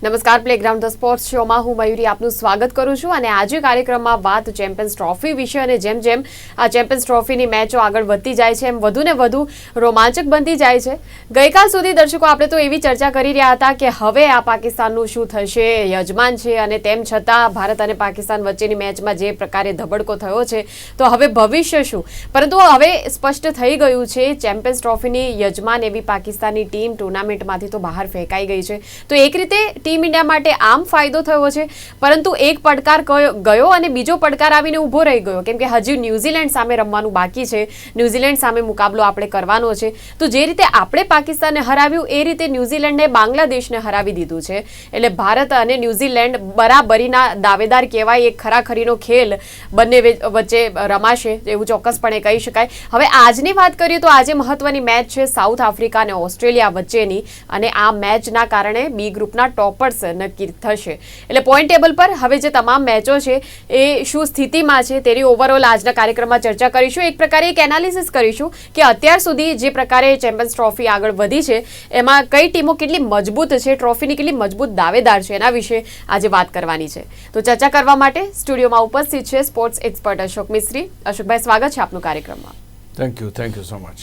નમસ્કાર, playground the sports શોમાં હું મયુરી આપનું સ્વાગત કરું છું અને આજે કાર્યક્રમમાં વાત ચેમ્પિયન્સ ટ્રોફી વિશે અને જેમ જેમ આ ચેમ્પિયન્સ ટ્રોફીની મેચો આગળ વધતી જાય છે એમ વધુ ને વધુ રોમાંચક બનતી જાય છે. ગઈકાલ સુધી દર્શકો આપણે તો એવી ચર્ચા કરી રહ્યા હતા કે હવે આ પાકિસ્તાનનું શું થશે, યજમાન છે અને તેમ છતાં ભારત અને પાકિસ્તાન વચ્ચેની મેચમાં જે પ્રકારે ધબડકો થયો છે તો હવે ભવિષ્ય શું. પરંતુ હવે સ્પષ્ટ થઈ ગયું છે ચેમ્પિયન્સ ટ્રોફીની યજમાન એવી પાકિસ્તાનની ટીમ ટુર્નામેન્ટમાંથી તો બહાર ફેંકાઈ ગઈ છે. તો એક રીતે ટીમ ઇન્ડિયા માટે આમ ફાયદો થયો છે, પરંતુ એક પડકાર ગયો અને બીજો પડકાર આવીને ઊભો રહી ગયો, કેમ કે હજી ન્યૂઝીલેન્ડ સામે રમવાનું બાકી છે. ન્યૂઝીલેન્ડ સામે મુકાબલો આપણે કરવાનો છે. તો જે રીતે આપણે પાકિસ્તાનને હરાવ્યું એ રીતે ન્યૂઝીલેન્ડે બાંગ્લાદેશને હરાવી દીધું છે. એટલે ભારત અને ન્યૂઝીલેન્ડ બરાબરીના દાવેદાર કહેવાય. એક ખરાખરીનો ખેલ બંને વચ્ચે રમાશે એવું ચોક્કસપણે કહી શકાય. હવે આજની વાત કરીએ તો આજે મહત્વની મેચ છે સાઉથ આફ્રિકા અને ઓસ્ટ્રેલિયા વચ્ચેની, અને આ મેચના કારણે બી ગ્રુપના ટોપર્સ નક્કી થશે. એટલે પોઈન્ટ ટેબલ પર હવે જે તમામ મેચો છે એ શું સ્થિતિમાં છે તેની ઓવરઓલ આજના કાર્યક્રમમાં ચર્ચા કરીશું. એક પ્રકારે એક એનાલિસિસ કરીશું કે અત્યાર સુધી જે પ્રકારે ચેમ્પિયન્સ ટ્રોફી આગળ વધી છે એમાં કઈ ટીમો કેટલી મજબૂત છે, ટ્રોફીની કેટલી મજબૂત દાવેદાર છે, એના વિશે આજે વાત કરવાની છે. તો ચર્ચા કરવા માટે સ્ટુડિયોમાં ઉપસ્થિત છે સ્પોર્ટ્સ એક્સપર્ટ અશોક મિસ્ત્રી. અશોકભાઈ, સ્વાગત છે આપનું કાર્યક્રમમાં. Thank you so much.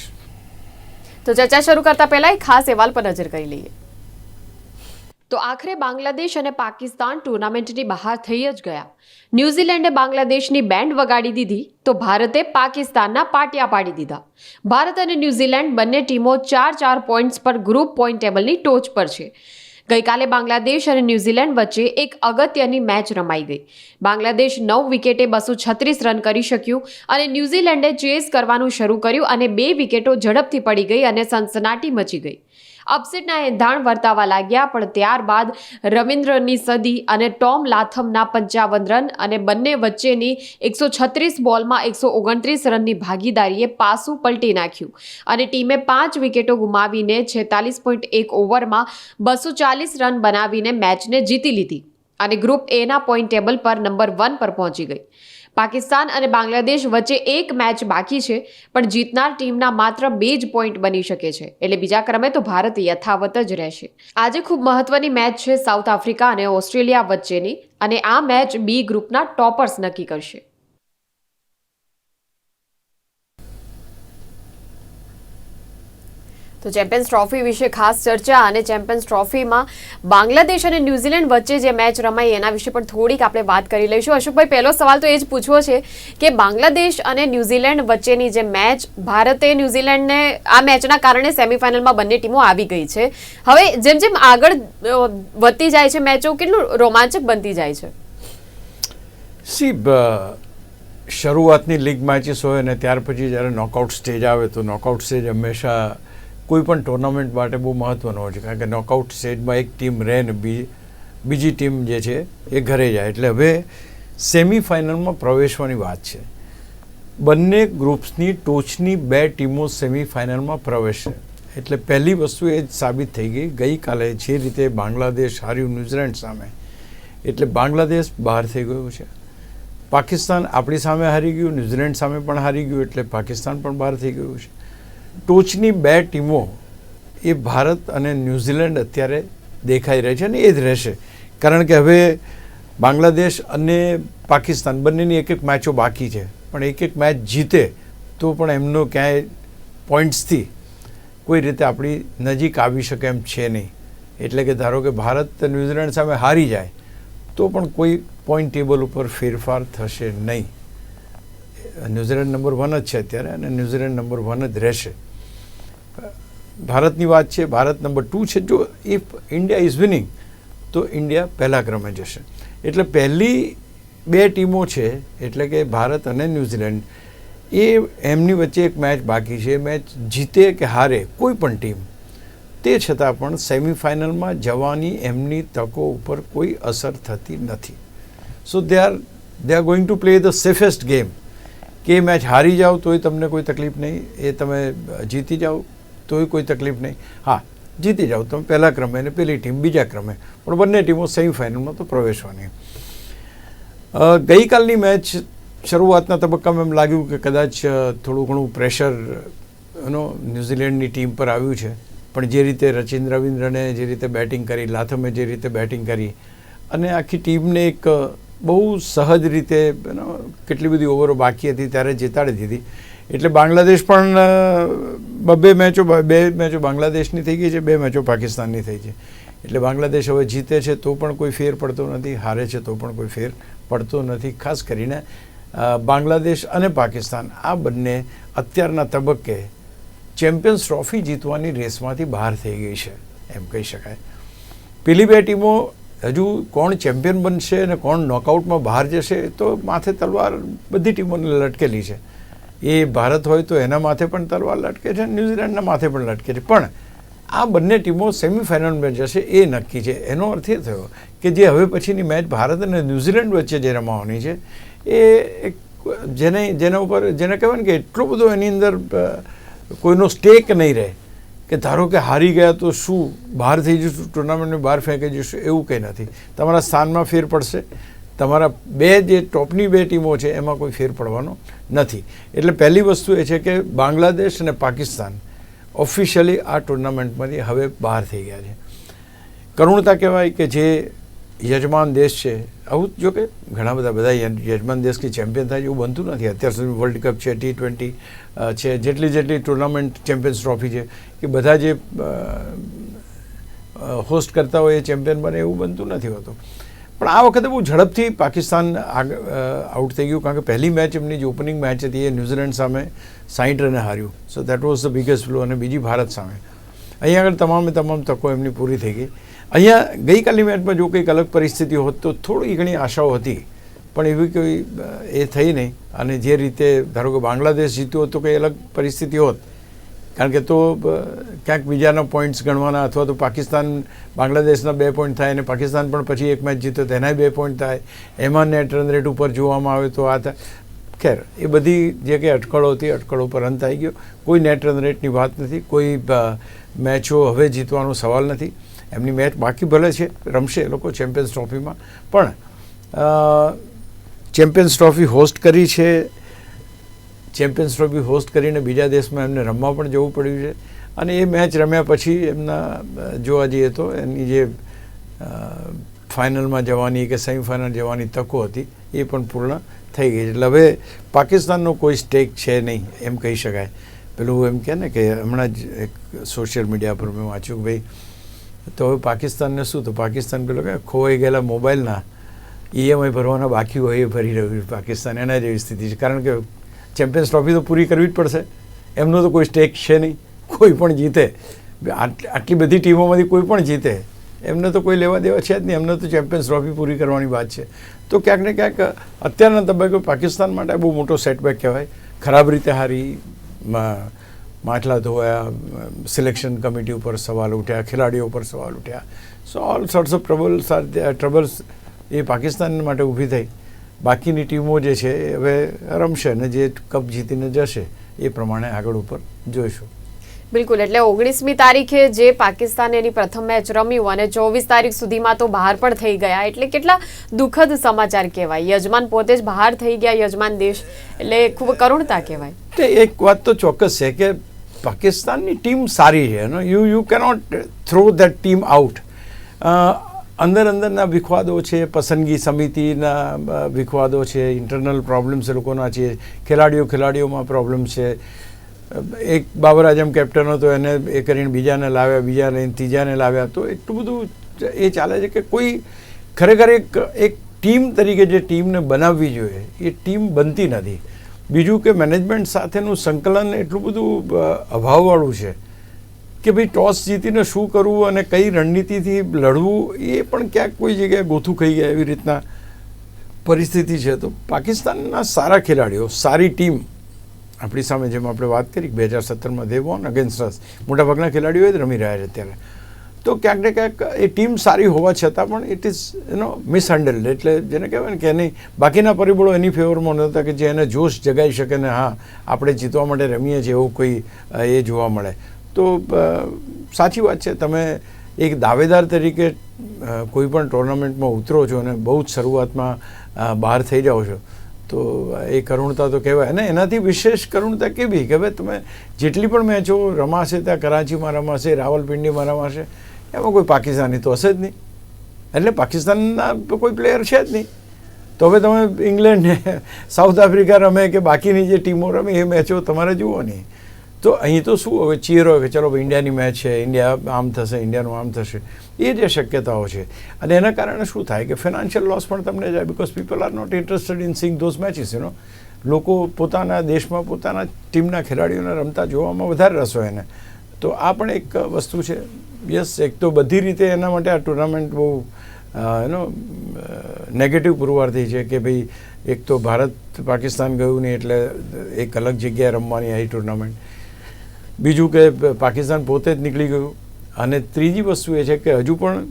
તો ચર્ચા શરૂ કરતા પહેલા એક ખાસ અહેવાલ પર નજર કરી લઈએ. તો આખરે બાંગ્લાદેશ અને પાકિસ્તાન ટુર્નામેન્ટની બહાર થઈ જ ગયા. ન્યૂઝીલેન્ડે બાંગ્લાદેશની બેન્ડ વગાડી દીધી તો ભારતે પાકિસ્તાનના પાટિયા પાડી દીધા. ભારત અને ન્યૂઝીલેન્ડ બંને ટીમો 4-4 પોઈન્ટ્સ પર ગ્રુપ પોઈન્ટ ટેબલની ટોચ પર છે. ગઈકાલે બાંગ્લાદેશ અને ન્યૂઝીલેન્ડ વચ્ચે એક અગત્યની મેચ રમાઈ ગઈ. બાંગ્લાદેશ 9 વિકેટે 236 રન કરી શક્યું અને ન્યૂઝીલેન્ડે ચેસ કરવાનું શરૂ કર્યું અને 2 વિકેટો ઝડપથી પડી ગઈ અને સનસનાટી મચી ગઈ. અપસેટના એંધાણ વર્તાવા લાગ્યા, પણ ત્યારબાદ રવિન્દ્રની સદી અને ટોમ લાથમના 55 રન અને બંને વચ્ચેની 136 બોલમાં 129 રનની ભાગીદારીએ પાસું પલટી નાખ્યું અને ટીમે 5 વિકેટો ગુમાવીને 46.1 ઓવરમાં 240 રન બનાવીને મેચને જીતી લીધી અને ગ્રુપ એના પોઈન્ટ ટેબલ પર નંબર 1 પર પહોંચી ગઈ. પાકિસ્તાન અને બાંગ્લાદેશ વચ્ચે એક મેચ બાકી છે, પણ જીતનાર ટીમના માત્ર 2 જ પોઈન્ટ બની શકે છે. એટલે બીજા ક્રમે તો ભારત યથાવત જ રહેશે. આજે ખૂબ મહત્વની મેચ છે સાઉથ આફ્રિકા અને ઓસ્ટ્રેલિયા વચ્ચેની, અને આ મેચ બી ગ્રુપના ટોપર્સ નક્કી કરશે. તો ચેમ્પિયન્સ ટ્રોફી વિશે ખાસ ચર્ચા, અને ચેમ્પિયન્સ ટ્રોફીમાં બાંગ્લાદેશ અને ન્યૂઝીલેન્ડ વચ્ચે જે મેચ રમાઈ એના વિશે પણ થોડીક આપણે વાત કરી લઈશું. અશોકભાઈ, પહેલો સવાલ તો એ જ પૂછવો છે કે બાંગ્લાદેશ અને ન્યૂઝીલેન્ડ વચ્ચેની જે મેચ, ભારતે ન્યૂઝીલેન્ડને આ મેચના કારણે સેમીફાઇનલમાં બંને ટીમો આવી ગઈ છે. હવે જેમ જેમ આગળ વધતી જાય છે મેચો, કેટલું રોમાંચક બનતી જાય છે. શરૂઆતની લીગ મેચીસ હોય અને ત્યાર પછી જ્યારે નોકઆઉટ સ્ટેજ આવે તો નોકઆઉટ સ્ટેજ હંમેશા કોઈ પણ ટુર્નામેન્ટ માટે બહુ મહત્ત્વનો હોય છે, કારણ કે નોકઆઉટ સ્ટેજમાં એક ટીમ રહે ને બીજી ટીમ જે છે એ ઘરે જાય. એટલે હવે સેમિફાઇનલમાં પ્રવેશવાની વાત છે. બંને ગ્રુપ્સની ટોચની 2 ટીમો સેમિફાઇનલમાં પ્રવેશે. એટલે પહેલી વસ્તુ એ જ સાબિત થઈ ગઈ ગઈકાલે જે રીતે બાંગ્લાદેશ હાર્યું ન્યૂઝીલેન્ડ સામે, એટલે બાંગ્લાદેશ બહાર થઈ ગયું છે. પાકિસ્તાન આપણી સામે હારી ગયું, ન્યૂઝીલેન્ડ સામે પણ હારી ગયું, એટલે પાકિસ્તાન પણ બહાર થઈ ગયું છે. ટોચની 2 ટીમો એ ભારત અને ન્યૂઝીલેન્ડ અત્યારે દેખાઈ રહી છે અને એ જ રહેશે, કારણ કે હવે બાંગ્લાદેશ અને પાકિસ્તાન બંનેની એક મેચો બાકી છે, પણ એક મેચ જીતે તો પણ એમનો ક્યાંય પોઈન્ટ્સથી કોઈ રીતે આપણી નજીક આવી શકે એમ છે નહીં. એટલે કે ધારો કે ભારત ન્યૂઝીલેન્ડ સામે હારી જાય તો પણ કોઈ પોઈન્ટ ટેબલ ઉપર ફેરફાર થશે નહીં. ન્યૂઝીલેન્ડ નંબર 1 જ છે અત્યારે અને ન્યૂઝીલેન્ડ નંબર 1 જ રહેશે. ભારતની વાત છે, ભારત નંબર 2 છે. જો ઇફ ઇન્ડિયા ઇઝ વિનિંગ તો ઇન્ડિયા પહેલા ક્રમે જશે. એટલે પહેલી 2 ટીમો છે, એટલે કે ભારત અને ન્યૂઝીલેન્ડ, એ એમની વચ્ચે એક મેચ બાકી છે. મેચ જીતે કે હારે કોઈ પણ ટીમ, તે છતાં પણ સેમિફાઇનલમાં જવાની એમની તકો ઉપર કોઈ અસર થતી નથી. So they are going to play the safest game. કે મેચ હારી જાઓ તોય તમને કોઈ તકલીફ નહીં, એ તમે જીતી જાઓ તોય કોઈ તકલીફ નહીં. હા, જીતી જાઓ તમે પહેલા ક્રમે અને પેલી ટીમ બીજા ક્રમે, પણ બંને ટીમો સેમિફાઇનલમાં તો પ્રવેશવાની. ગઈકાલની મેચ શરૂઆતના તબક્કામાં એમ લાગ્યું કે કદાચ થોડું ઘણું પ્રેશર ન્યૂઝીલેન્ડની ટીમ પર આવ્યું છે, પણ જે રીતે રચિન રવિન્દ્રને જે રીતે બેટિંગ કરી, લાથમે જે રીતે બેટિંગ કરી અને આખી ટીમને એક બહુ સહજ રીતે કેટલી બધી ઓવરો બાકી હતી ત્યારે જીતાડી દીધી. એટલે બાંગ્લાદેશ પણ બે મેચો બાંગ્લાદેશની થઈ ગઈ છે, 2 મેચો પાકિસ્તાનની થઈ છે. એટલે બાંગ્લાદેશ હવે જીતે છે તો પણ કોઈ ફેર પડતો નથી, હારે છે તો પણ કોઈ ફેર પડતો નથી. ખાસ કરીને બાંગ્લાદેશ અને પાકિસ્તાન આ બંને અત્યારના તબક્કે ચેમ્પિયન્સ ટ્રોફી જીતવાની રેસમાંથી બહાર થઈ ગઈ છે એમ કહી શકાય. પેલી 2 ટીમો હજુ કોણ ચેમ્પિયન બનશે અને કોણ નોકઆઉટમાં બહાર જશે તો માથે તલવાર બધી ટીમોને લટકેલી છે. એ ભારત હોય તો એના માથે પણ તલવાર લટકે છે, ન્યૂઝીલેન્ડના માથે પણ લટકે છે. પણ આ બંને ટીમો સેમિફાઇનલમાં જશે એ નક્કી છે. એનો અર્થ એ થયો કે જે હવે પછીની મેચ ભારત અને ન્યૂઝીલેન્ડ વચ્ચે જે રમાવાની છે એ જેના ઉપર જેને કહેવાય ને કે એટલો બધો એની અંદર કોઈનો સ્ટેક નહીં રહે કે ધારો કે હારી ગયા તો શું બહાર થઈ જશું, ટુર્નામેન્ટની બહાર ફેંકી જશું, એવું કંઈ નથી. તમારા સ્થાનમાં ફેર પડશે, તમારા જે ટોપની 2 ટીમો છે એમાં કોઈ ફેર પડવાનો નથી. એટલે પહેલી વસ્તુ એ છે કે બાંગ્લાદેશ અને પાકિસ્તાન ઓફિશિયલી આ ટુર્નામેન્ટમાંથી હવે બહાર થઈ ગયા છે. કરુણતા કહેવાય કે જે યજમાન દેશ છે, આવું જો કે ઘણા બધા યજમાન દેશની ચેમ્પિયન થાય એવું બનતું નથી. અત્યાર સુધી વર્લ્ડ કપ છે, T20 છે, જેટલી ટુર્નામેન્ટ ચેમ્પિયન્સ ટ્રોફી છે કે બધા જે હોસ્ટ કરતા હોય એ ચેમ્પિયન બને એવું બનતું નથી હોતું. પણ આ વખતે બહુ ઝડપથી પાકિસ્તાન આઉટ થઈ ગયું, કારણ કે પહેલી મેચ એમની જે ઓપનિંગ મેચ હતી એ ન્યૂઝીલેન્ડ સામે 60 રને હાર્યું. So that was the biggest blow. અને બીજી ભારત સામે. અહીંયા આગળ તમામ તકો એમની પૂરી થઈ ગઈ. અહીંયા ગઈકાલની મેચમાં જો કંઈક અલગ પરિસ્થિતિ હોત તો થોડી ઘણી આશાઓ હતી, પણ એવી કોઈ એ થઈ નહીં. અને જે રીતે ધારો કે બાંગ્લાદેશ જીત્યો હોત તો કંઈ અલગ પરિસ્થિતિ હોત, કારણ કે તો ક્યાંક બીજાના પોઈન્ટ્સ ગણવાના, અથવા તો પાકિસ્તાન બાંગ્લાદેશના 2 પોઈન્ટ થાય અને પાકિસ્તાન પણ પછી એક મેચ જીતો તેના 2 પોઈન્ટ થાય, એમાં નેટ રન રેટ ઉપર જોવામાં આવે તો આ થાય. ખેર એ બધી જે કંઈ અટકળો હતી અટકળો પર અંત આવી ગયો. કોઈ નેટ રન રેટની વાત નથી, કોઈ મેચો હવે જીતવાનો સવાલ નથી. એમની મેચ બાકી ભલે છે, રમશે એ લોકો ચેમ્પિયન્સ ટ્રોફીમાં, પણ ચેમ્પિયન્સ ટ્રોફી હોસ્ટ કરી છે. ચેમ્પિયન્સ ટ્રોફી હોસ્ટ કરીને બીજા દેશમાં એમને રમવા પણ જવું પડ્યું છે. અને એ મેચ રમ્યા પછી એમના જોવા જઈએ તો એની જે ફાઇનલમાં જવાની કે સેમિફાઇનલ જવાની તકો હતી એ પણ પૂર્ણ થઈ ગઈ. એટલે હવે પાકિસ્તાનનો કોઈ સ્ટેક છે નહીં એમ કહી શકાય. પેલું એમ કહે ને કે હમણાં જ એક સોશિયલ મીડિયા પર મેં વાંચ્યું કે ભાઈ તો હવે પાકિસ્તાનને શું, તો પાકિસ્તાન પેલો કે ખોવાઈ ગયેલા મોબાઈલના EMI ભરવાના બાકી હોય એ ભરી રહ્યું પાકિસ્તાન, એના જેવી સ્થિતિ છે. કારણ કે ચેમ્પિયન્સ ટ્રોફી તો પૂરી કરવી જ પડશે, એમનો તો કોઈ સ્ટેક છે નહીં. કોઈ પણ જીતે, આટલી બધી ટીમોમાંથી કોઈ પણ જીતે, એમને તો કોઈ લેવા દેવા છે જ નહીં. એમને તો ચેમ્પિયન્સ ટ્રોફી પૂરી કરવાની વાત છે. તો ક્યાંક ને ક્યાંક અત્યારના તબક્કે પાકિસ્તાન માટે બહુ મોટો સેટબેક કહેવાય. ખરાબ રીતે હારી, માટલા ધોવાયા, સિલેક્શન કમિટી ઉપર સવાલ ઉઠ્યા, ખેલાડીઓ ઉપર સવાલ ઉઠ્યા. So all sorts of troubles એ પાકિસ્તાન માટે ઊભી થઈ. બાકીની ટીમો જે છે એ હવે રમશે અને જે કપ જીતીને જશે એ પ્રમાણે આગળ ઉપર જોઈશું. બિલકુલ. એટલે 19મી તારીખે જે પાકિસ્તાન એની પ્રથમ મેચ રમ્યું અને 24 તારીખ સુધીમાં તો બહાર પણ થઈ ગયા, એટલે કેટલા દુઃખદ સમાચાર કહેવાય. યજમાન પોતે જ બહાર થઈ ગયા, યજમાન દેશ, એટલે ખૂબ કરુણતા કહેવાય. એક વાત તો ચોક્કસ છે કે પાકિસ્તાનની ટીમ સારી છે. You cannot throw that team out. અંદરના વિખવાદો છે, પસંદગી સમિતિના વિખવાદો છે, ઇન્ટરનલ પ્રોબ્લેમ્સ એ લોકોના છે, ખેલાડીઓમાં પ્રોબ્લેમ છે. એક બાબર આઝમ કેપ્ટન હતો, એને એ કરીને બીજાને લાવ્યા, બીજા લઈને ત્રીજાને લાવ્યા. તો એટલું બધું એ ચાલે છે કે કોઈ ખરેખર એક ટીમ તરીકે જે ટીમને બનાવવી જોઈએ એ ટીમ બનતી નથી. બીજું કે મેનેજમેન્ટ સાથેનું સંકલન એટલું બધું અભાવવાળું છે કે ભાઈ ટોસ જીતીને શું કરવું અને કઈ રણનીતિથી લડવું એ પણ ક્યાંક કોઈ જગ્યાએ ગોથું ખાઈ ગયા એવી રીતના પરિસ્થિતિ છે. તો પાકિસ્તાનના સારા ખેલાડીઓ, સારી ટીમ આપણી સામે, જેમ આપણે વાત કરી 2017માં દે વોન અગેન્સ્ટ અસ, મોટાભાગના ખેલાડીઓ જ રમી રહ્યા છે અત્યારે. તો ક્યાંક ને ક્યાંક એ ટીમ સારી હોવા છતાં પણ ઇટ ઇઝ મિસહેન્ડલ્ડ. એટલે જેને કહેવાય ને કે એની બાકીના પરિબળો એની ફેવરમાં નહોતા કે જે એને જોશ જગાઈ શકે ને હા આપણે જીતવા માટે રમીએ છીએ એવું કોઈ એ જોવા મળે. તો સાચી વાત છે, તમે એક દાવેદાર તરીકે કોઈ પણ ટુર્નામેન્ટમાં ઉતરો છો અને બહુ જ શરૂઆતમાં બહાર થઈ જાઓ છો તો એ કરુણતા તો કહેવાય. અને એનાથી વિશેષ કરુણતા કેવી કે ભાઈ તમે જેટલી પણ મેચો રમાશે ત્યાં કરાચીમાં રમાશે, રાવલપિંડીમાં રમાશે, એમાં કોઈ પાકિસ્તાની તો હશે જ નહીં, એટલે પાકિસ્તાનના કોઈ પ્લેયર છે જ નહીં. તો હવે તમે ઇંગ્લેન્ડ ને સાઉથ આફ્રિકા રમે કે બાકીની જે ટીમો રમે એ મેચો તમારે જુઓ નહીં. તો અહીં તો શું હવે ચીર હોય કે ચલો ભાઈ ઇન્ડિયાની મેચ છે, ઇન્ડિયા આમ થશે, ઇન્ડિયાનું આમ થશે, એ જે શક્યતાઓ છે. અને એના કારણે શું થાય કે ફિનાન્શિયલ લોસ પણ તમને જાય, because people are not interested in seeing those matches. લોકો પોતાના દેશમાં પોતાના ટીમના ખેલાડીઓને રમતા જોવામાં વધારે રસ હોય એને. તો આ પણ એક વસ્તુ છે. યસ, એક તો બધી રીતે એના માટે આ ટુર્નામેન્ટ બહુ નેગેટિવ પુરવારથી છે કે ભાઈ એક તો ભારત પાકિસ્તાન ગયું નહીં એટલે એક અલગ જગ્યાએ રમવાની આવી ટુર્નામેન્ટ. બીજું કે પાકિસ્તાન પોતે જ નીકળી ગયું. અને ત્રીજી વસ્તુ એ છે કે હજુ પણ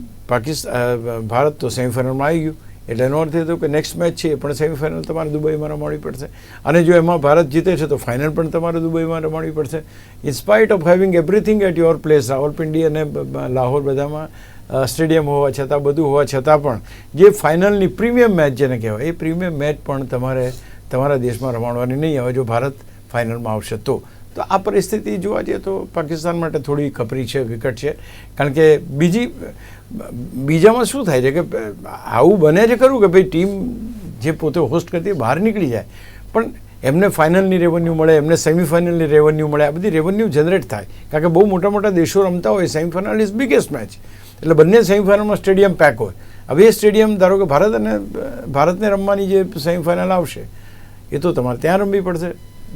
ભારત તો સેમીફાઇનલમાં આવી ગયું, એટલે એનો અર્થ એ હતો કે નેક્સ્ટ મેચ છે એ પણ સેમીફાઇનલ તમારે દુબઈમાં રમાડવી પડશે. અને જો એમાં ભારત જીતે છે તો ફાઇનલ પણ તમારે દુબઈમાં રમાડવી પડશે. In spite of having everything at your place, Rawalpindi અને લાહોર બધામાં સ્ટેડિયમ હોવા છતાં, બધું હોવા છતાં પણ જે ફાઇનલની પ્રીમિયમ મેચ જેને કહેવાય, એ પ્રીમિયમ મેચ પણ તમારે તમારા દેશમાં રમાડવાની નહીં આવે જો ભારત ફાઇનલમાં આવશે તો. તો આ પરિસ્થિતિ જોવા જઈએ તો પાકિસ્તાન માટે થોડી કપરી છે, વિકટ છે. કારણ કે બીજામાં શું થાય છે કે આવું બને છે ખરું કે ભાઈ ટીમ જે પોતે હોસ્ટ કરતી બહાર નીકળી જાય, પણ એમને ફાઇનલની રેવન્યુ મળે, એમને સેમિફાઇનલની રેવન્યુ મળે, આ બધી રેવન્યુ જનરેટ થાય. કારણ કે બહુ મોટા મોટા દેશો રમતા હોય, સેમિફાઇનલ ઇઝ બિગેસ્ટ મેચ, એટલે બંને સેમિફાઇનલમાં સ્ટેડિયમ પેક હોય. હવે એ સ્ટેડિયમ ધારો કે ભારતને રમવાની જે સેમિફાઇનલ આવશે એ તો તમારે ત્યાં રમવી પડશે,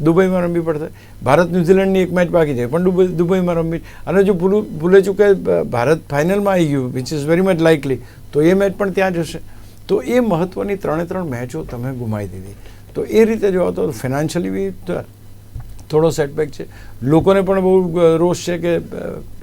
દુબઈમાં રમવી પડશે. ભારત ન્યૂઝીલેન્ડની એક મેચ બાકી છે પણ દુબઈમાં રમવી. અને જો ભૂલે ચૂકે ભારત ફાઇનલમાં આવી ગયું, which is very much likely, તો એ મેચ પણ ત્યાં જશે. તો એ મહત્ત્વની 3 મેચો તમે ગુમાવી દીધી. તો એ રીતે જોવા તો ફિનાન્શિયલી બી થોડો સેટબેક છે. લોકોને પણ બહુ રોષ છે કે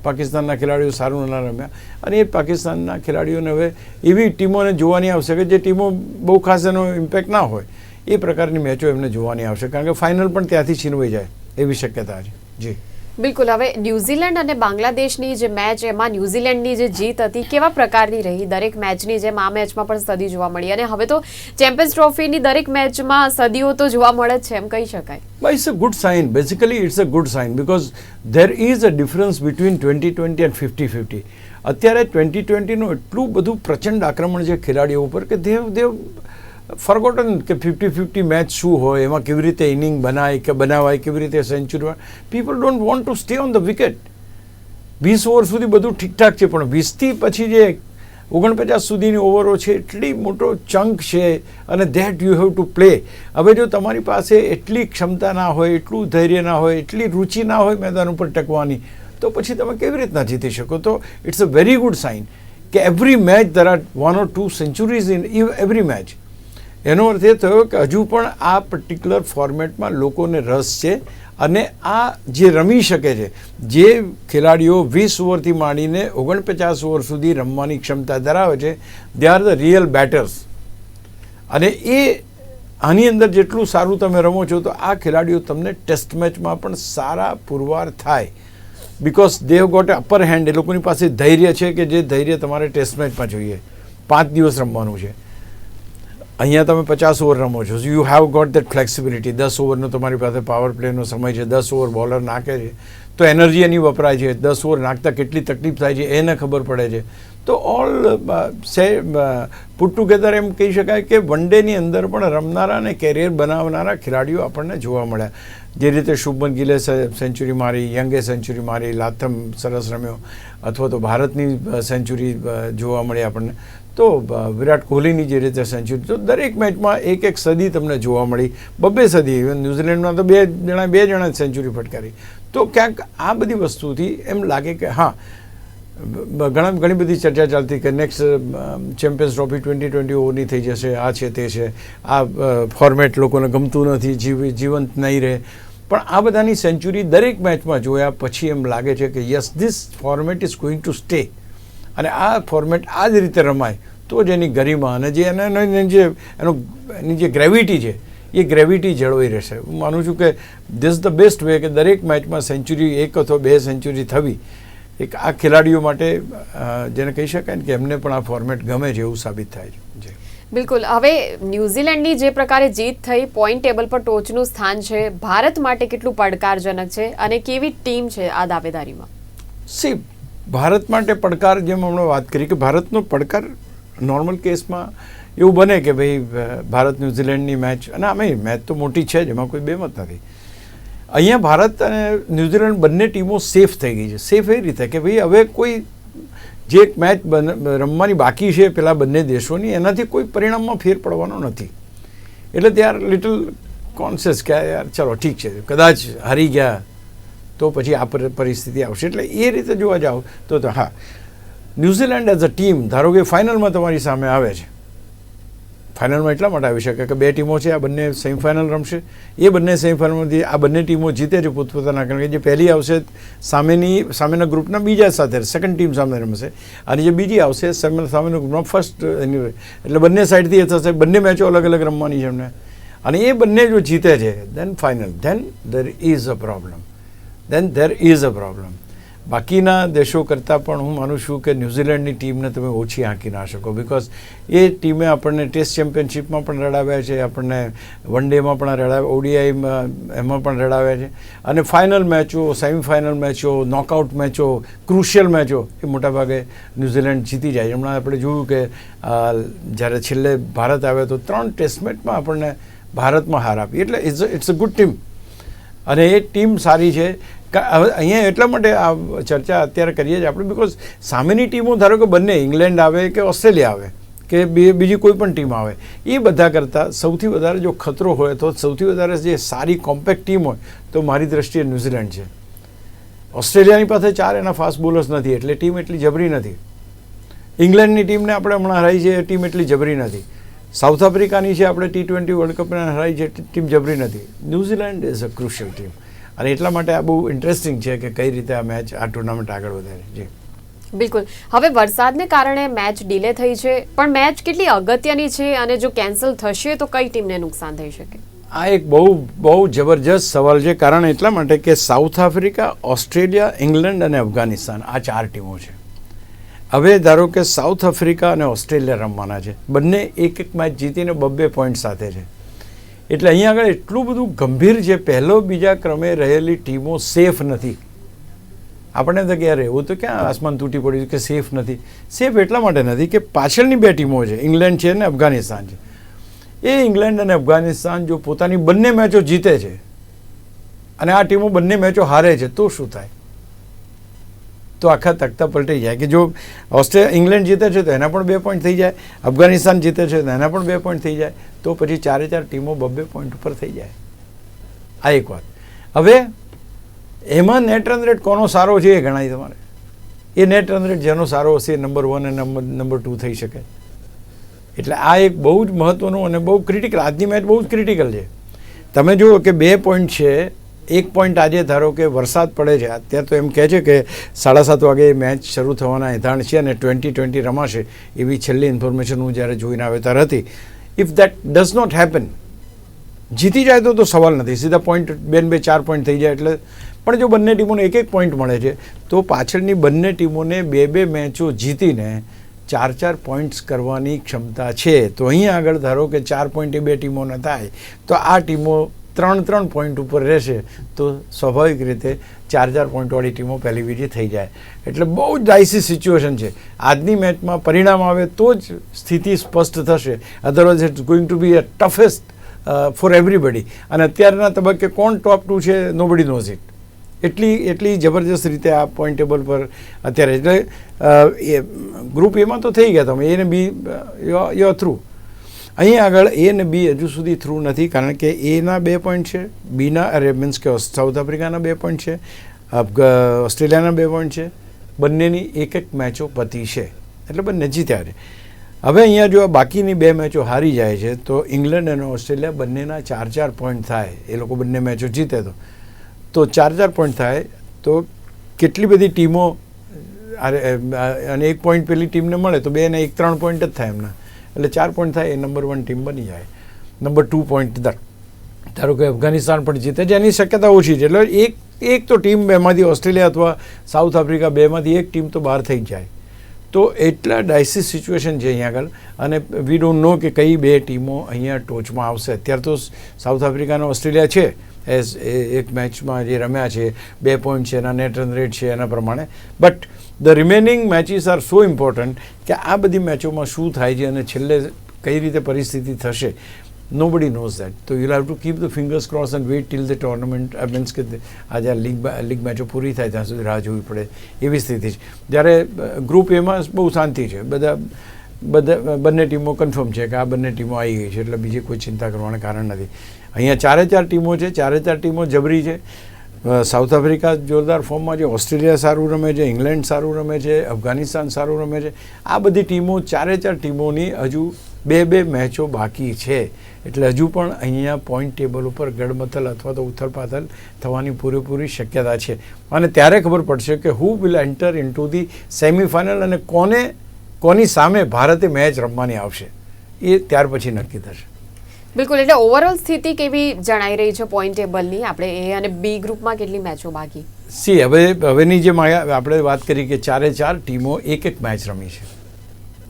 પાકિસ્તાનના ખેલાડીઓ સારું ના રમ્યા. અને એ પાકિસ્તાનના ખેલાડીઓને હવે એવી ટીમોને જોવાની આવશે કે જે ટીમો બહુ ખાસ એનો ઇમ્પેક્ટ ના હોય, એ પ્રકારની મેચો એમને જોવાની આવશે. કારણ કે ફાઇનલ પણ ત્યાંથી છીનવાઈ જાય એવી શક્યતા છે. જી બિલકુલ. હવે ન્યૂઝીલેન્ડ અને બાંગ્લાદેશની જે મેચ, એમાં ન્યૂઝીલેન્ડની જે જીત હતી કેવા પ્રકારની રહી? દરેક મેચની જેમ આ મેચમાં પણ સદી જોવા મળી, અને હવે તો ચેમ્પિયન્સ ટ્રોફીની દરેક મેચમાં સદીઓ તો જોવા મળે જ છે એમ કહી શકાય. But it's a good sign. Basically, it's a good sign because there is a difference between 2020 and 50-50. અત્યારે 2020નું એટલું બધું પ્રચંડ આક્રમણ છે ખેલાડીઓ ઉપર કે દેવ ફોરગોટન કે 50-50 મેચ શું હોય, એમાં કેવી રીતે ઇનિંગ બનાવાય, કેવી રીતે century. People don't want to stay on the wicket. 20 over સુધી બધું ઠીકઠાક છે, પણ 20થી પછી જે 49 સુધીની ઓવરો છે એટલી મોટો ચંક છે, અને that you have to play. હવે જો તમારી પાસે એટલી ક્ષમતા ના હોય, એટલું ધૈર્ય ના હોય, એટલી રુચિ ના હોય મેદાન ઉપર ટકવાની, તો પછી તમે કેવી રીતના જીતી શકો? તો it's a very good sign કે every match there are 1 or 2 centuries in every match. એનો અર્થ એ થયો કે હજુ પણ આ પર્ટિક્યુલર ફોર્મેટમાં લોકોને રસ છે, અને આ જે રમી શકે છે, જે ખેલાડીઓ 20 ઓવરથી માંડીને 49 ઓવર સુધી રમવાની ક્ષમતા ધરાવે છે, they are the real betters. અને એ આની અંદર જેટલું સારું તમે રમો છો, તો આ ખેલાડીઓ તમને ટેસ્ટ મેચમાં પણ સારા પુરવાર થાય, because they have got upper hand. એ લોકોની પાસે ધૈર્ય છે કે જે ધૈર્ય તમારે ટેસ્ટ મેચમાં જોઈએ. 5 દિવસ રમવાનું છે, અહીંયા તમે 50 ઓવર રમો છો, you have got that flexibility. 10 ઓવરનો તમારી પાસે પાવર પ્લેનો સમય છે, 10 ઓવર બોલર નાખે છે તો એનર્જી એની વપરાય છે, 10 ઓવર નાખતા કેટલી તકલીફ થાય છે એને ખબર પડે છે. તો ઓલ પુટ ટુગેધર એમ કહી શકાય કે વન ડેની અંદર પણ રમનારા અને કેરિયર બનાવનારા ખેલાડીઓ આપણને જોવા મળ્યા. જે રીતે શુભમન ગિલે સેન્ચુરી મારી, યંગે સેન્ચુરી મારી, લાથમ સરસ રમ્યો, અથવા તો ભારતની સેન્ચુરી જોવા મળી આપણને, તો વિરાટ કોહલીની જે રીતે સેન્ચુરી, તો દરેક મેચમાં એક સદી તમને જોવા મળી, 2 સદી. ઇવન ન્યૂઝીલેન્ડમાં તો 2 જણા સેન્ચુરી ફટકારી. તો ક્યાંક આ બધી વસ્તુથી એમ લાગે કે હા, ઘણી બધી ચર્ચા ચાલતી કે નેક્સ્ટ ચેમ્પિયન્સ ટ્રોફી 2020 ઓવરની થઈ જશે, આ છે તે છે, આ ફોર્મેટ લોકોને ગમતું નથી, જીવંત નહીં રહે. પણ આ બધાની સેન્ચુરી દરેક મેચમાં જોયા પછી એમ લાગે છે કે yes, this format is going to stay. અને આ ફોર્મેટ આ જ રીતે રમાય તો જ એની ગરિમા અને જે એની જે ગ્રેવિટી છે, એ ગ્રેવિટી જળવાઈ રહેશે. હું માનું છું કે ધીસ ધ બેસ્ટ વે કે દરેક મેચમાં સેન્ચુરી 1 અથવા 2 સેન્ચુરી થવી, એક આ ખેલાડીઓ માટે જેને કહી શકાય ને કે એમને પણ આ ફોર્મેટ ગમે છે એવું સાબિત થાય છે. બિલકુલ. હવે ન્યૂઝીલેન્ડની જે પ્રકારે જીત થઈ, પોઈન્ટ ટેબલ પર ટોચનું સ્થાન છે, ભારત માટે કેટલું પડકારજનક છે અને કેવી ટીમ છે આ દાવેદારીમાં? ભારત માટે પડકાર, જેમ હમણાં વાત કરી કે ભારતનો પડકાર નોર્મલ કેસમાં એવું બને કે ભાઈ ભારત ન્યૂઝીલેન્ડની મેચ, અને આમે મેચ તો મોટી છે જ, એમાં કોઈ બેમત નથી. અહીંયા ભારત અને ન્યૂઝીલેન્ડ બંને ટીમો સેફ થઈ ગઈ છે. સેફ એ રીતે કે ભાઈ હવે કોઈ જે એક મેચ રમવાની બાકી છે પેલા બંને દેશોની, એનાથી કોઈ પરિણામમાં ફેર પડવાનો નથી. એટલે દે આર લિટલ કોન્શિયસ કે યાર ચલો ઠીક છે, કદાચ હારી ગયા તો પછી આ પરિસ્થિતિ આવશે. એટલે એ રીતે જોવા જાઓ તો હા, ન્યૂઝીલેન્ડ એઝ અ ટીમ ધારો કે ફાઇનલમાં તમારી સામે આવે છે. ફાઇનલમાં એટલા માટે આવી શકે કે બે ટીમો છે, આ બંને સેમિફાઇનલ રમશે. એ બંને સેમિફાઇનલમાંથી આ બંને ટીમો જીતે છે પોતપોતાના, કારણ કે જે પહેલી આવશે સામેના ગ્રુપના બીજા સાથે સેકન્ડ ટીમ સામે રમશે, અને જે બીજી આવશે સામેના ગ્રુપમાં ફર્સ્ટ. એટલે બંને સાઈડથી એ થશે, બંને મેચો અલગ અલગ રમવાની છે એમને, અને એ બંને જો જીતે છે then final, then there is a problem. બાકીના દેશો કરતાં પણ હું માનું છું કે ન્યૂઝીલેન્ડની ટીમને તમે ઓછી આંકી ના શકો, બિકોઝ એ ટીમે આપણને ટેસ્ટ ચેમ્પિયનશિપમાં પણ રડાવ્યા છે, આપણને વન ડેમાં પણ રડાવ્યા, ઓડીઆઈમાં એમાં પણ રડાવ્યા છે, અને ફાઇનલ મેચો, સેમિફાઇનલ મેચો, નોકઆઉટ મેચો, ક્રુશિયલ મેચો એ મોટાભાગે ન્યૂઝીલેન્ડ જીતી જાય. હમણાં આપણે જોયું કે જ્યારે છેલ્લે ભારત આવ્યો તો 3 ટેસ્ટ મેચમાં આપણને ભારતમાં હાર આપી. એટલે ઇટ્સ અ ગુડ ટીમ, અને એ ટીમ સારી છે. અહીંયા એટલા માટે આ ચર્ચા અત્યારે કરીએ છીએ આપણે, બિકોઝ સામેની ટીમો ધારો કે બંને ઇંગ્લેન્ડ આવે કે ઓસ્ટ્રેલિયા આવે કે બીજી કોઈ પણ ટીમ આવે, એ બધા કરતાં સૌથી વધારે જો ખતરો હોય તો સૌથી વધારે જે સારી કોમ્પેક્ટ ટીમ હોય તો મારી દ્રષ્ટિએ ન્યૂઝીલેન્ડ છે. ઓસ્ટ્રેલિયાની પાસે 4 એના ફાસ્ટ બોલર્સ નથી, એટલે ટીમ એટલી જબરી નથી. ઇંગ્લેન્ડની ટીમને આપણે હમણાં હરાઈ છે, એ ટીમ એટલી જબરી નથી. સાઉથ આફ્રિકાની છે આપણે T20 વર્લ્ડ કપને હરાઈ છે, ટીમ જબરી નથી. New Zealand is a crucial team, અને એટલા માટે આ બહુ ઇન્ટરેસ્ટિંગ છે કે કઈ રીતે આ મેચ, આ ટુર્નામેન્ટ આગળ વધે છે. બિલકુલ. હવે વરસાદને કારણે મેચ ડીલે થઈ છે, પણ મેચ કેટલી અગત્યની છે અને જો કેન્સલ થશે તો કઈ ટીમને નુકસાન થઈ શકે? આ એક બહુ જબરજસ્ત સવાલ છે. કારણ એટલા માટે કે સાઉથ આફ્રિકા, ઓસ્ટ્રેલિયા, ઇંગ્લેન્ડ અને અફઘાનિસ્તાન આ 4 ટીમો છે. હવે ધારો કે સાઉથ આફ્રિકા અને ઓસ્ટ્રેલિયા રમવાના છે, બંને એક મેચ જીતીને 2 પોઈન્ટ સાથે છે. એટલે અહીંયા આગળ એટલું બધું ગંભીર છે. પહેલો બીજા ક્રમે રહેલી ટીમો સેફ નથી. આપણને તો ક્યારે એવું તો ક્યાં આસમાન તૂટી પડ્યું કે સેફ નથી. સેફ એટલા માટે નથી કે પાછળની 2 ટીમો છે, ઇંગ્લેન્ડ છે અને અફઘાનિસ્તાન છે. એ ઇંગ્લેન્ડ અને અફઘાનિસ્તાન જો પોતાની બંને મેચો જીતે છે અને આ ટીમો બંને મેચો હારે છે તો શું થાય? તો આખા તખ્તા પલટાઈ જાય. કે જો ઇંગ્લેન્ડ જીતે છે તો એના પણ 2 પોઈન્ટ થઈ જાય, અફઘાનિસ્તાન જીતે છે તો એના પણ 2 પોઈન્ટ થઈ જાય, તો પછી 4 ટીમો 2 પોઈન્ટ ઉપર થઈ જાય. આ એક વાત. હવે એમાં નેટ રન રેટ કોનો સારો છે એ ગણાય તમારે. એ નેટ રન રેટ જેનો સારો હશે એ નંબર 1 અને નંબર 2 થઈ શકે. એટલે આ એક બહુ જ મહત્વનું અને બહુ ક્રિટિકલ, આજની મેચ બહુ જ ક્રિટિકલ છે. તમે જુઓ કે 2 પોઈન્ટ છે, 1 પોઈન્ટ આજે ધારો કે વરસાદ પડે છે, અત્યારે તો એમ કહે છે કે 7:30 વાગે મેચ શરૂ થવાના એંધાણ છે અને 20-20 રમાશે, એવી છેલ્લી ઇન્ફોર્મેશન હું જ્યારે જોઈને આવ્યો ત્યારે હતી. If that does not happen, જીતી જાય તો સવાલ નથી, સીધા પોઈન્ટ 2-4 પોઈન્ટ થઈ જાય. એટલે પણ જો બંને ટીમોને 1-1 પોઈન્ટ મળે છે તો પાછળની બંને ટીમોને 2-2 મેચો જીતીને 4-4 પોઈન્ટ્સ કરવાની ક્ષમતા છે. તો અહીંયા આગળ ધારો કે 4 પોઈન્ટ એ 2 ટીમોને થાય તો આ ટીમો 3 પોઈન્ટ ઉપર રહેશે, તો સ્વાભાવિક રીતે 4 પોઈન્ટવાળી ટીમો પહેલી બીજી થઈ જાય. એટલે બહુ જ ડાયસી સિચ્યુએશન છે. આજની મેચમાં પરિણામ આવે તો જ સ્થિતિ સ્પષ્ટ થશે, otherwise it's going to be a toughest for everybody. અને અત્યારના તબક્કે કોણ ટોપ 2 છે નોબડી નોઝ ઇટ. એટલી જબરજસ્ત રીતે આ પોઈન્ટ ટેબલ પર અત્યારે, એટલે ગ્રુપ એમાં તો થઈ ગયા તમે, A અને B યુ આર થ્રુ. અહીં આગળ A અને B હજુ સુધી થ્રુ નથી, કારણ કે Aના 2 પોઈન્ટ છે, Bના મીન્સ કે સાઉથ આફ્રિકાના 2 પોઈન્ટ છે, ઓસ્ટ્રેલિયાના 2 પોઈન્ટ છે, બંનેની 1-1 મેચો પતી છે, એટલે બંને જીત્યા છે. હવે અહીંયા જો બાકીની 2 મેચો હારી જાય છે તો ઇંગ્લેન્ડ અને ઓસ્ટ્રેલિયા બંનેના 4-4 પોઈન્ટ થાય, એ લોકો બંને મેચો જીતે તો 4-4 પોઈન્ટ થાય તો કેટલી બધી ટીમો, અને 1 પોઈન્ટ પેલી ટીમને મળે તો 2 ને 1 3 પોઈન્ટ જ થાય એમના, એટલે 4 પોઈન્ટ થાય, એ નંબર 1 ટીમ બની જાય. નંબર 2 પોઈન્ટ ધારો કે અફઘાનિસ્તાન પણ જીતે છે, એની શક્યતા ઓછી છે. એટલે એક એક તો ટીમ બેમાંથી ઓસ્ટ્રેલિયા અથવા સાઉથ આફ્રિકા બેમાંથી એક ટીમ તો બહાર થઈ જાય. તો એટલા ડાયસિસ સિચ્યુએશન છે અહીંયા આગળ, અને વી ડોન્ટ નો કે કઈ બે ટીમો અહીંયા ટોચમાં આવશે. અત્યારે તો સાઉથ આફ્રિકા અને ઓસ્ટ્રેલિયા છે એઝ એક મેચમાં જે રમ્યા છે, 2 પોઈન્ટ છે, એના નેટ રન રેટ છે એના પ્રમાણે. But the remaining matches are so important કે આ બધી મેચોમાં શું થાય છે અને છેલ્લે કઈ રીતે પરિસ્થિતિ થશે, nobody knows that. So you'll have to keep the fingers crossed and wait till the tournament means કે આજે લીગ મેચો પૂરી થાય ત્યાં સુધી રાહ જોવી પડે એવી સ્થિતિ છે. જ્યારે ગ્રુપ એમાં બહુ શાંતિ છે, બંને ટીમો કન્ફર્મ છે કે આ બંને ટીમો આવી ગઈ છે, એટલે બીજી કોઈ ચિંતા કરવાનું કારણ નથી. અહીંયા 4 ટીમો છે, 4 ટીમો જબરી છે. સાઉથ આફ્રિકા જોરદાર ફોર્મમાં છે, ઓસ્ટ્રેલિયા સારું રમે છે, ઇંગ્લેન્ડ સારું રમે છે, અફઘાનિસ્તાન સારું રમે છે. આ બધી ટીમો 4 ટીમોની હજુ 2 મેચો બાકી છે, એટલે હજુ પણ અહીંયા પોઈન્ટ ટેબલ ઉપર ગડમથલ અથવા તો ઉથલપાથલ થવાની પૂરેપૂરી શક્યતા છે. અને ત્યારે ખબર પડશે કે who will enter into the semi-final અને કોની સામે ભારતે મેચ રમવાની આવશે એ ત્યાર પછી નક્કી થશે. બિલકુલ, એટલે ઓવરઓલ સ્થિતિ કેવી જણાઈ રહી છે પોઈન્ટ ટેબલની? આપણે એ અને બી ગ્રુપમાં કેટલી મેચો બાકી? હવેની જે આપણે વાત કરી કે 4 ટીમો એક મેચ રમી છે,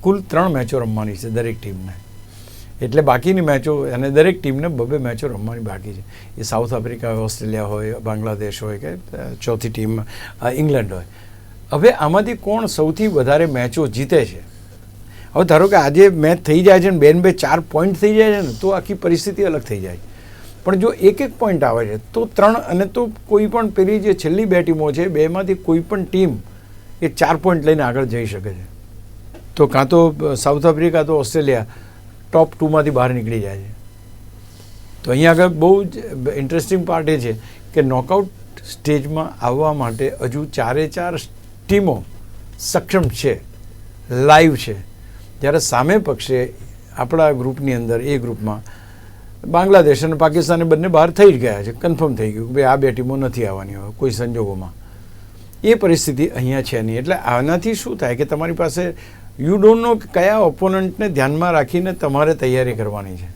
કુલ 3 મેચો રમવાની છે દરેક ટીમને, એટલે બાકીની મેચો અને દરેક ટીમને 2 મેચો રમવાની બાકી છે. એ સાઉથ આફ્રિકા હોય, ઓસ્ટ્રેલિયા હોય, બાંગ્લાદેશ હોય કે ચોથી ટીમ ઇંગ્લેન્ડ હોય. હવે આમાંથી કોણ સૌથી વધારે મેચો જીતે છે? હવે ધારો કે આજે મેચ થઈ જાય છે ને 2-4 પોઈન્ટ થઈ જાય છે ને તો આખી પરિસ્થિતિ અલગ થઈ જાય. પણ જો એક પોઈન્ટ આવે છે તો 3 અને તો કોઈ પણ પેલી જે છેલ્લી 2 ટીમો છે બેમાંથી કોઈ પણ ટીમ એ 4 પોઈન્ટ લઈને આગળ જઈ શકે છે. તો કાં તો સાઉથ આફ્રિકા તો ઓસ્ટ્રેલિયા ટોપ 2માંથી બહાર નીકળી જાય છે. તો અહીંયા આગળ બહુ જ ઇન્ટરેસ્ટિંગ પાર્ટ એ છે કે નોકઆઉટ સ્ટેજમાં આવવા માટે હજુ 4 ટીમો સક્ષમ છે, લાઈવ છે. જ્યારે સામે પક્ષે આપણા ગ્રુપની અંદર એ ગ્રુપમાં બાંગ્લાદેશ અને પાકિસ્તાન બંને બહાર થઈ જ ગયા છે, કન્ફર્મ થઈ ગયું કે ભાઈ આ 2 ટીમો નથી આવવાની હોય કોઈ સંજોગોમાં. એ પરિસ્થિતિ અહીંયા છે નહીં. એટલે આનાથી શું થાય કે તમારી પાસે યુ ડોન્ટ નો કયા ઓપોનન્ટને ધ્યાનમાં રાખીને તમારે તૈયારી કરવાની છે.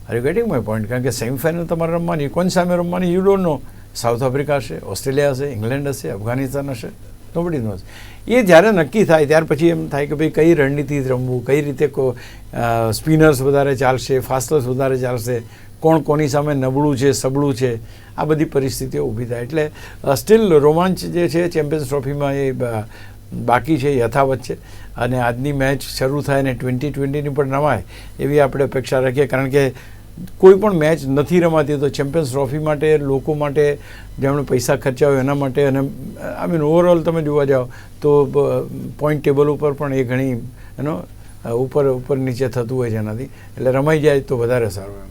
Are you getting my point? કારણ કે સેમિફાઇનલ તમારે રમવાની, કોણ સામે રમવાની you don't know. South Africa હશે, ઓસ્ટ્રેલિયા હશે, ઇંગ્લેન્ડ હશે, અફઘાનિસ્તાન હશે, નોબડી નોઝ. એ જ્યારે નક્કી થાય ત્યાર પછી એમ થાય કે ભાઈ કઈ રણનીતિ રમવું, કઈ રીતે સ્પિનર્સ વધારે ચાલશે, ફાસ્ટર્સ વધારે ચાલશે, કોની સામે નબળું છે, સબળું છે, આ બધી પરિસ્થિતિઓ ઊભી થાય. એટલે સ્ટીલ રોમાંચ જે છે ચેમ્પિયન્સ ટ્રોફીમાં એ બાકી છે, યથાવત છે. અને આજની મેચ શરૂ થાય ને 2020ની પણ રમાય એવી આપણે અપેક્ષા રાખીએ. કારણ કે કોઈ પણ મેચ નથી રમાતી તો ચેમ્પિયન્સ ટ્રોફી માટે લોકો માટે જેમણે પૈસા ખર્ચ્યા હોય એના માટે, અને આઈ મીન ઓવરઓલ તમે જોવા જાઓ તો પોઈન્ટ ટેબલ ઉપર પણ એ ઘણી ઉપર નીચે થતું હોય છે એનાથી, એટલે રમાઈ જાય તો વધારે સારું એમ.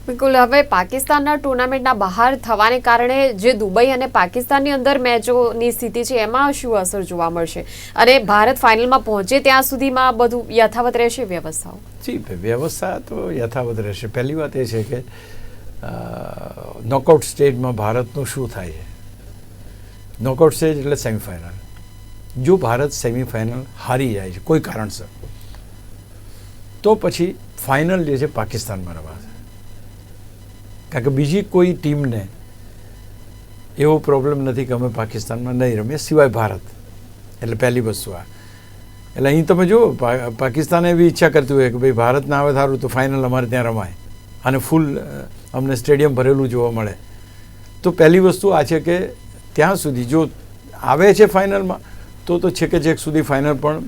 બિલકુલ. હવે પાકિસ્તાનના ટુર્નામેન્ટના બહાર થવાને કારણે જે દુબઈ અને પાકિસ્તાનની અંદર મેચોની સ્થિતિ છે એમાં શું અસર જોવા મળશે? અને ભારત ફાઇનલમાં પહોંચે ત્યાં સુધીમાં બધું યથાવત રહેશે વ્યવસ્થાઓ? જી, વ્યવસ્થા તો યથાવત રહેશે. પહેલી વાત એ છે કે નોકઆઉટ સ્ટેજમાં ભારતનું શું થાય છે. નોકઆઉટ સ્ટેજ એટલે સેમિફાઇનલ. જો ભારત સેમિફાઇનલ હારી જાય છે કોઈ કારણસર તો પછી ફાઇનલ જે છે પાકિસ્તાનમાં રમાશે. કારણ કે બીજી કોઈ ટીમને એવો પ્રોબ્લેમ નથી કે અમે પાકિસ્તાનમાં નહીં રમીએ સિવાય ભારત. એટલે પહેલી વસ્તુ આ. એટલે અહીં તમે જુઓ પાકિસ્તાન એવી ઈચ્છા કરતું હોય કે ભાઈ ભારત ના આવે સારું તો ફાઇનલ અમારે ત્યાં રમાય અને ફૂલ અમને સ્ટેડિયમ ભરેલું જોવા મળે. તો પહેલી વસ્તુ આ છે કે ત્યાં સુધી જો આવે છે ફાઇનલમાં તો છેકે છેક સુધી ફાઇનલ પણ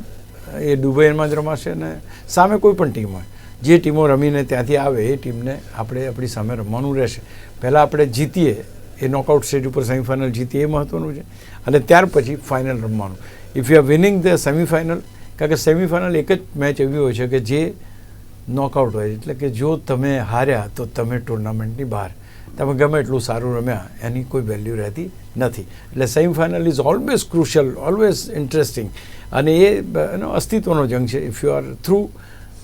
એ દુબઈમાં જ રમાશે. અને સામે કોઈ પણ ટીમ હોય, જે ટીમો રમીને ત્યાંથી આવે એ ટીમને આપણે આપણી સામે રમવાનું રહેશે. પહેલાં આપણે જીતીએ, એ નોકઆઉટ સ્ટેજ ઉપર સેમિફાઇનલ જીતીએ એ મહત્ત્વનું છે, અને ત્યાર પછી ફાઇનલ રમવાનું. If you are winning the semi-final, કારણ કે સેમિફાઇનલ એક જ મેચ એવી હોય છે કે જે નોકઆઉટ હોય, એટલે કે જો તમે હાર્યા તો તમે ટુર્નામેન્ટની બહાર, તમે ગમે એટલું સારું રમ્યા એની કોઈ વેલ્યુ રહેતી નથી. એટલે semi-final is always crucial, always interesting, અને એ એનો અસ્તિત્વનો જંગ છે. If you are through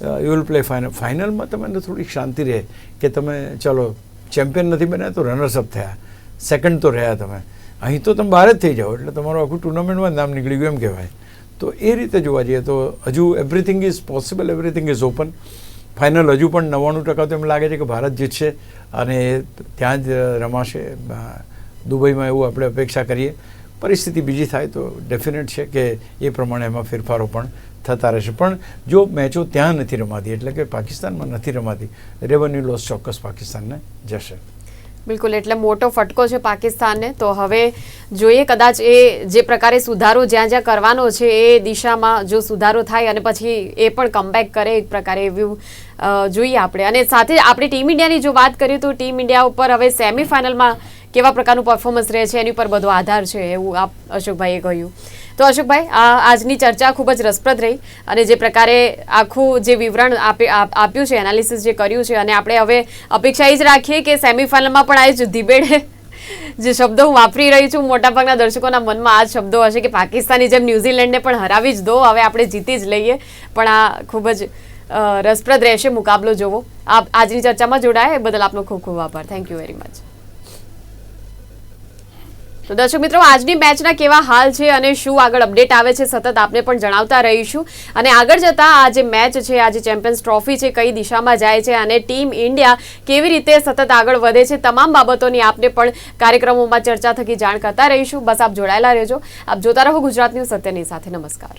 you will play final. ફાઇનલમાં તમને થોડીક શાંતિ રહે કે તમે ચલો ચેમ્પિયન નથી બન્યા તો રનર્સઅપ થયા, સેકન્ડ તો રહ્યા તમે. અહીં તો તમે બહાર જ થઈ જાઓ એટલે તમારું આખું ટુર્નામેન્ટમાં નામ નીકળી ગયું એમ કહેવાય. તો એ રીતે જોવા જઈએ તો હજુ everything is possible, everything is open. Final હજુ પણ 99% તો એમ લાગે છે કે ભારત જીતશે અને ત્યાં જ રમાશે દુબઈમાં એવું આપણે અપેક્ષા કરીએ. પરિસ્થિતિ બીજી થાય તો ડેફિનેટ છે કે એ પ્રમાણે એમાં ફેરફારો પણ થતા રહેશે. પણ જો મેચો ત્યાં નથી રમાતી એટલે કે પાકિસ્તાનમાં નથી રમાતી, રેવન્યુ લોસ ચોક્કસ પાકિસ્તાનને જશે. બિલકુલ, એટલે મોટો ફટકો છે પાકિસ્તાનને. તો હવે જોઈએ કદાચ એ જે પ્રકારે સુધારો જ્યાં જ્યાં કરવાનો છે એ દિશામાં જો સુધારો થાય અને પછી એ પણ કમબેક કરે એક પ્રકારે એવું જોઈએ આપણે. અને સાથે આપણી ટીમ ઇન્ડિયાની જો વાત કરીએ તો ટીમ ઇન્ડિયા ઉપર હવે સેમીફાઇનલમાં કેવા પ્રકારનું પરફોર્મન્સ રહે છે એની પર બધો આધાર છે એવું અશોકભાઈએ કહ્યું. તો અશોકભાઈ, આજની ચર્ચા ખૂબ જ રસપ્રદ રહી અને જે પ્રકારે આખું જે વિવરણ આપ્યું છે, એનાલિસિસ જે કર્યું છે, અને આપણે હવે અપેક્ષા એ જ રાખીએ કે સેમીફાઇનલમાં પણ આ જ ધીબેડે જે શબ્દો હું વાપરી રહી છું, મોટાભાગના દર્શકોના મનમાં આ જ શબ્દો હશે કે પાકિસ્તાની જેમ ન્યૂઝીલેન્ડને પણ હરાવી જ દો, હવે આપણે જીતી જ લઈએ. પણ આ ખૂબ જ રસપ્રદ રહેશે મુકાબલો જોવો. આપ આજની ચર્ચામાં જોડાયા એ બદલ આપનો ખૂબ ખૂબ આભાર. Thank you very much. તો દર્શક મિત્રો, આજની મેચના કેવા હાલ છે અને શું આગળ અપડેટ આવે છે સતત આપને પણ જણાવતા રહીશું. અને આગળ જતા આ જે મેચ છે, આ જે ચેમ્પિયન્સ ટ્રોફી છે, કઈ દિશામાં જાય છે અને ટીમ ઇન્ડિયા કેવી રીતે સતત આગળ વધે છે, તમામ બાબતોની આપને પણ કાર્યક્રમોમાં ચર્ચા થકી જાણ કરતા રહીશું. બસ આપ જોડાયેલા રહેજો. આપ જોતા રહો ગુજરાત ન્યૂઝ સત્યની સાથે. નમસ્કાર.